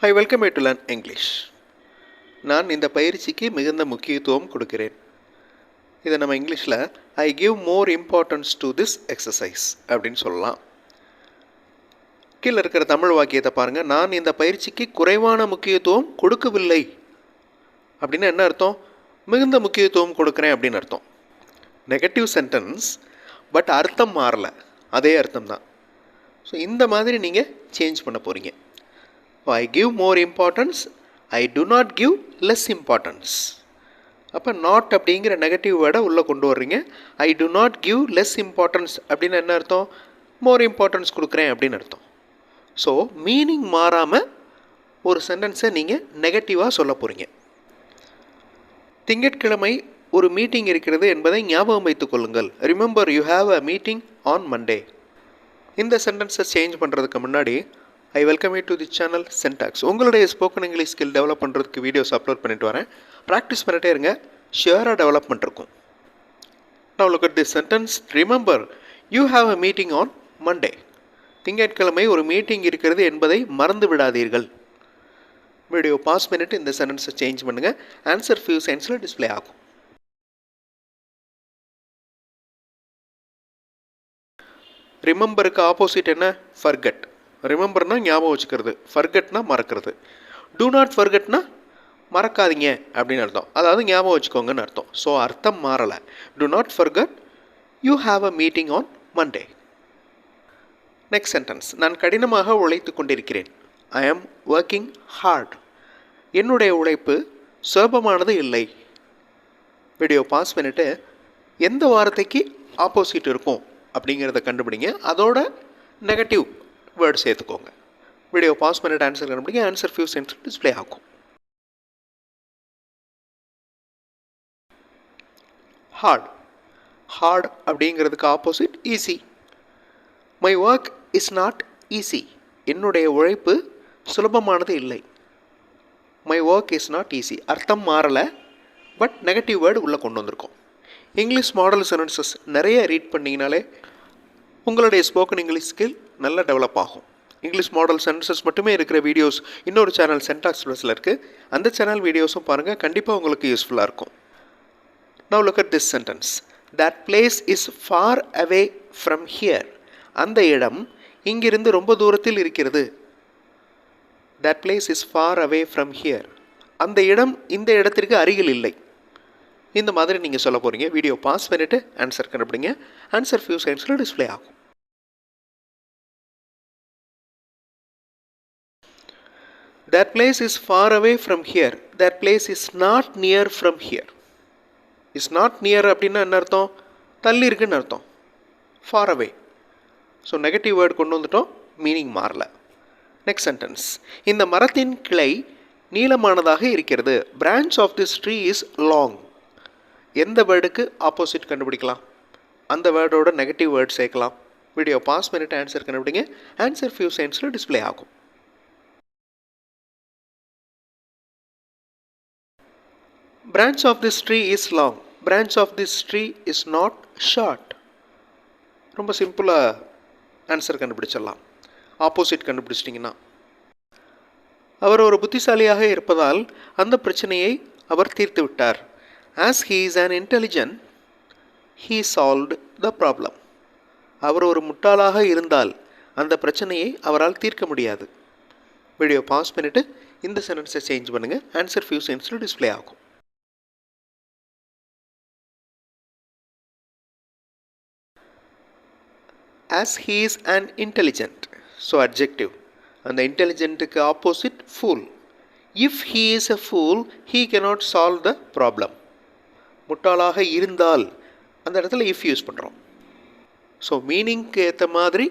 I welcome you to learn English. நான் இந்த பயிற்சிக்கு மிகுந்த முக்கியத்துவம் கொடுக்கிறேன். இதை நம்ம இங்கிலீஷில் I give more importance to this exercise அப்படின்னு சொல்லலாம். கீழே இருக்கிற தமிழ் வாக்கியத்தை பாருங்கள். நான் இந்த பயிற்சிக்கு குறைவான முக்கியத்துவம் கொடுக்கவில்லை அப்படின்னு என்ன அர்த்தம்? மிகுந்த முக்கியத்துவம் கொடுக்குறேன் அப்படின்னு அர்த்தம். நெகட்டிவ் சென்டென்ஸ், பட் அர்த்தம் மாறலை, அதே அர்த்தம் தான். ஸோ இந்த மாதிரி நீங்கள் சேஞ்ச் பண்ண போகிறீங்க. I give more importance, I do not give less importance. அப்போ நாட் அப்படிங்கிற நெகட்டிவ் வேர்டை உள்ளே கொண்டு வர்றீங்க. I do not give less importance அப்படின்னு என்ன அர்த்தம்? மோர் இம்பார்ட்டன்ஸ் கொடுக்குறேன் அப்படின்னு அர்த்தம். ஸோ மீனிங் மாறாமல் ஒரு சென்டென்ஸை நீங்கள் நெகட்டிவாக சொல்ல போகிறீங்க. திங்கட்கிழமை ஒரு மீட்டிங் இருக்கிறது என்பதை ஞாபகம் வைத்துக் கொள்ளுங்கள். Remember you have a meeting on Monday. இந்த சென்டென்ஸை சேஞ்ச் பண்ணுறதுக்கு முன்னாடி I welcome you to the channel சென்டாக்ஸ். உங்களுடைய ஸ்போக்கன் இங்கிலீஷ் ஸ்கில் டெவலப் பண்ணுறதுக்கு வீடியோஸ் அப்லோட் பண்ணிட்டு வரேன். ப்ராக்டிஸ் பண்ணிட்டே இருங்க, ஷியராக டெவலப்மெண்ட் இருக்கும். Now look at this sentence. Remember, you have a meeting on Monday. திங்கட்கிழமை ஒரு மீட்டிங் இருக்கிறது என்பதை மறந்து விடாதீர்கள். வீடியோ பாஸ் பண்ணிட்டு இந்த சென்டென்ஸை சேஞ்ச் பண்ணுங்கள். ஆன்சர் ஃபியூ செகண்ட்ஸில் டிஸ்பிளே ஆகும். ரிமெம்பருக்கு ஆப்போசிட் என்ன? ஃபர்கெட். ரிமெம்பர்னா ஞாபகம் வச்சுக்கிறது, ஃபர்கெட்னா மறக்கிறது. டூ நாட் ஃபர்கெட்னா மறக்காதீங்க அப்படின்னு அர்த்தம், அதாவது ஞாபகம் வச்சுக்கோங்கன்னு அர்த்தம். ஸோ அர்த்தம் மாறலை. Do not forget you have a meeting on Monday. Next sentence. நான் கடினமாக உழைத்து கொண்டிருக்கிறேன். ஐ ஆம் ஒர்க்கிங் ஹார்ட். என்னுடைய உழைப்பு சுலபமானது இல்லை. வீடியோ பாஸ் பண்ணிவிட்டு எந்த வார்த்தைக்கு ஆப்போசிட் இருக்கும் அப்படிங்கிறத கண்டுபிடிங்க. அதோட நெகட்டிவ் வேர்டு சேர்த்துக்கோங்க. வீடியோ பாஸ் பண்ணிட்டு ஆன்சர் கண்டுபிடிங்க. ஆன்சர் ஃபியூ செகண்ட்ஸில் டிஸ்பிளே ஆகும். ஹார்ட். ஹார்ட் அப்படிங்கிறதுக்கு opposite easy. My work is not easy. என்னுடைய உழைப்பு சுலபமானது இல்லை. My work is not easy. அர்த்தம் மாறலை, பட் நெகட்டிவ் வேர்டு உள்ளே கொண்டு வந்திருக்கோம். இங்கிலீஷ் மாடல் சென்டென்சஸ் நிறைய ரீட் பண்ணிங்கனாலே உங்களுடைய ஸ்போக்கன் இங்கிலீஷ் ஸ்கில் நல்லா டெவலப் ஆகும். இங்கிலீஷ் மாடல் சென்டென்சஸ் மட்டுமே இருக்கிற வீடியோஸ் இன்னொரு சேனல் சென்டாக்ஸ் ப்ளஸில் இருக்குது. அந்த சேனல் வீடியோஸும் பாருங்கள், கண்டிப்பாக உங்களுக்கு யூஸ்ஃபுல்லாக இருக்கும். Now look at this sentence. That place is far away from here. அந்த இடம் இங்கிருந்து ரொம்ப தூரத்தில் இருக்கிறது. That place is far away from here. அந்த இடம் இந்த இடத்திற்கு அருகில் இல்லை. இந்த மாதிரி நீங்கள் சொல்ல போகிறீங்க. வீடியோ பாஸ் பண்ணிவிட்டு ஆன்சர் கண்டுபிடிங்க. ஆன்சர் ஃபியூ செகண்ட்ஸில் டிஸ்பிளே ஆகும். That place is far away from here. That place is not near from here. Is not near அப்படின்னா என்ன அர்த்தம்? தள்ளி இருக்குன்னு அர்த்தம். Far away. So negative word கொண்டு வந்துட்டோம், மீனிங் மாறல. Next sentence. இந்த மரத்தின் கிளை நீளமானதாக இருக்கிறது. Branch of this tree is long. எந்த வேர்டுக்கு ஆப்போசிட் கண்டுபிடிக்கலாம்? அந்த வேர்டோட நெகட்டிவ் வேர்டு சேர்க்கலாம். வீடியோ பாஸ் பண்ணிட்டு ஆன்சர் கண்டுபிடிங்க. ஆன்சர் ஃபியூ செகண்ட்ஸில் டிஸ்பிளே ஆகும். Branch of this tree is long. Branch of this tree is not short. ரொம்ப சிம்பிளாக ஆன்சர் கண்டுபிடிச்சிடலாம். ஆப்போசிட் கண்டுபிடிச்சிட்டிங்கன்னா. அவர் ஒரு புத்திசாலியாக இருப்பதால் அந்த பிரச்சனையை அவர் தீர்த்து விட்டார். As he is an intelligent, he solved the problem. அவர் ஒரு முட்டாளாக இருந்தால் அந்த பிரச்சனையை அவரால் தீர்க்க முடியாது. வீடியோ பாஸ் பண்ணிவிட்டு இந்த சென்டென்ஸை சேஞ்ச் பண்ணுங்கள். ஆன்சர் ஃபியூ செகண்ட்ஸில் டிஸ்பிளே ஆகும். As he is an intelligent. So adjective. அந்த இன்டெலிஜென்ட்டுக்கு opposite fool. If he is a fool, he cannot solve the problem. முட்டாளாக இருந்தால் அந்த இடத்துல இஃப் யூஸ் பண்ணுறோம். ஸோ மீனிங்க்கு ஏற்ற மாதிரி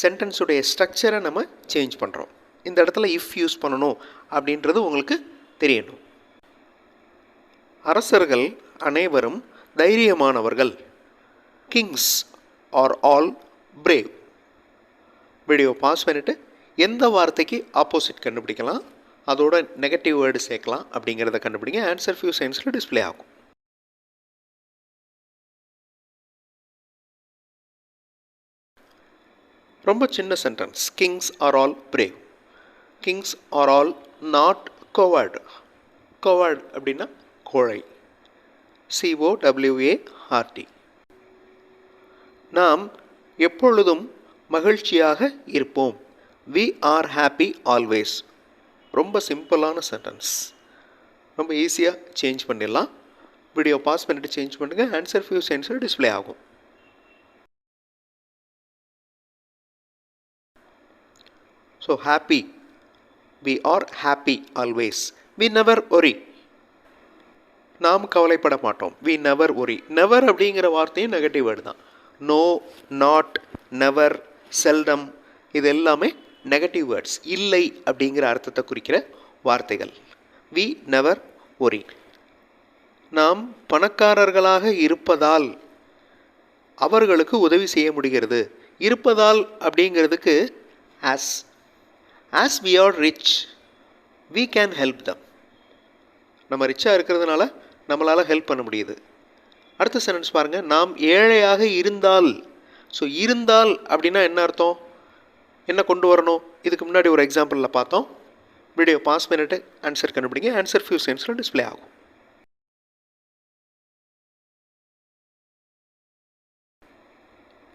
சென்டென்ஸுடைய ஸ்ட்ரக்சரை நம்ம சேஞ்ச் பண்ணுறோம். இந்த இடத்துல இஃப் யூஸ் பண்ணணும் அப்படின்றது உங்களுக்கு தெரியணும். அரசர்கள் அனைவரும் தைரியமானவர்கள். Kings are all brave. Video pause பண்ணிவிட்டு எந்த வார்த்தைக்கு ஆப்போசிட் கண்டுபிடிக்கலாம், அதோட நெகட்டிவ் வேர்டு சேர்க்கலாம் அப்படிங்கிறத கண்டுபிடிங்க. ஆன்சர் ஃபியூ செகண்ட்ஸில் டிஸ்பிளே ஆகும். ரொம்ப சின்ன sentence. Kings are all brave. Kings are all not coward. coward அப்படின்னா கோழை. COWARD. நாம் எப்பொழுதும் மகிழ்ச்சியாக இருப்போம். We are happy always. ரொம்ப சிம்பிளான சென்டென்ஸ். ரொம்ப ஈஸியாக சேஞ்ச் பண்ணிடலாம். வீடியோ பாஸ் பண்ணிவிட்டு சேஞ்ச் பண்ணுங்கள். ஆன்சர் ஃபியூ செகண்ட்ஸில் டிஸ்பிளே ஆகும். So happy. We are happy always. We never worry. நாம் கவலைப்பட மாட்டோம். We never worry. never அப்படிங்கிற வார்த்தையும் நெகட்டிவ் வேர்டு தான். நோ, நாட், நெவர், செல்டம் இது எல்லாமே நெகட்டிவ் வேர்ட்ஸ். இல்லை அப்படிங்கிற அர்த்தத்தை குறிக்கிற வார்த்தைகள். We never worry. நாம் பணக்காரர்களாக இருப்பதால் அவர்களுக்கு உதவி செய்ய முடிகிறது. இருப்பதால் அப்படிங்கிறதுக்கு as we are rich we can help them. நம்ம ரிச்சாக இருக்கிறதுனால நம்மளால் ஹெல்ப் பண்ண முடியுது. அடுத்த சென்டென்ஸ் பாருங்கள். நாம் ஏழையாக இருந்தால். ஸோ இருந்தால் அப்படின்னா என்ன அர்த்தம், என்ன கொண்டு வரணும்? இதுக்கு முன்னாடி ஒரு எக்ஸாம்பிளில் பார்த்தோம். வீடியோ பாஸ் பண்ணிவிட்டு ஆன்சர் கண்டுபிடிங்க. ஆன்சர் ஃபியூ செகண்ட்ஸில் டிஸ்பிளே ஆகும்.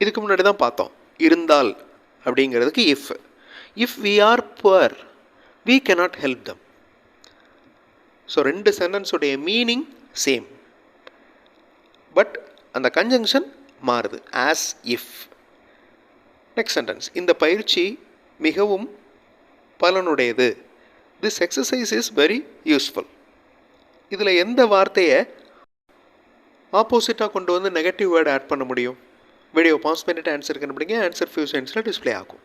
இதுக்கு முன்னாடி தான் பார்த்தோம். இருந்தால் அப்படிங்கிறதுக்கு if we are poor we cannot help them. So ரெண்டு சென்டென்ஸுடைய மீனிங் சேம், பட் அந்த கன்ஜங்ஷன் மாறுது. as if. Next sentence. இந்த பயிற்சி மிகவும் பலனுடையது. This exercise is very useful. இதில் எந்த வார்த்தையை ஆப்போசிட்டாக கொண்டு வந்து நெகட்டிவ் வேர்டு ஆட் பண்ண முடியும்? வீடியோ பாஸ் பண்ணிவிட்டு ஆன்சர் கண்டுபிடிங்க. ஆன்சர் ஃபியூ செகண்ட்ஸில் டிஸ்பிளே ஆகும்.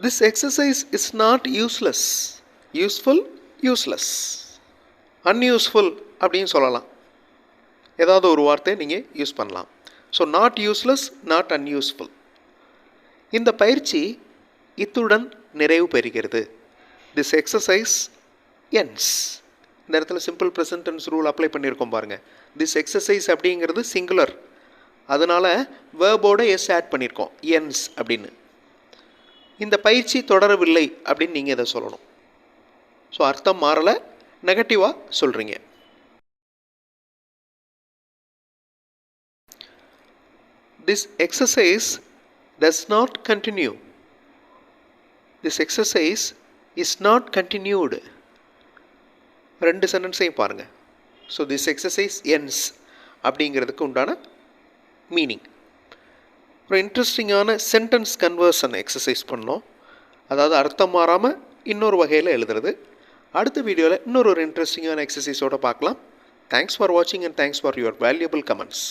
This exercise is not useless. Useful, useless. Unuseful அப்படின்னு சொல்லலாம். ஏதாவது ஒரு வார்த்தை நீங்கள் யூஸ் பண்ணலாம். So not useless, not unuseful. இந்த பயிற்சி இத்துடன் நிறைவு பெறுகிறது. This exercise ends. இந்த இடத்துல simple present tense rule apply பண்ணியிருக்கோம் பாருங்கள். திஸ் எக்ஸசைஸ் அப்படிங்கிறது சிங்குலர், அதனால் வேர்போட எஸ் ஆட் பண்ணியிருக்கோம், ends அப்படின்னு. இந்த பயிற்சி தொடரவில்லை அப்படின்னு நீங்கள் இதை சொல்லணும். ஸோ அர்த்தம் மாறலை, நெகட்டிவாக சொல்கிறீங்க. This exercise does not continue. This exercise is not continued. ரெண்டு சென்டென்ஸையும் பாருங்கள். ஸோ திஸ் எக்ஸசைஸ் ends அப்படிங்கிறதுக்கு உண்டான மீனிங். ஒரு இன்ட்ரெஸ்டிங்கான சென்டென்ஸ் கன்வர்ஷன் எக்ஸசைஸ் பண்ணோம். அதாவது அர்த்தம் மாறாமல் இன்னொரு வகையில் எழுதுறது. அடுத்த வீடியோவில் இன்னொரு இன்ட்ரெஸ்டிங்கான எக்ஸசைஸோடு பார்க்கலாம். தேங்க்ஸ் ஃபார் வாட்சிங் and thanks for your valuable comments.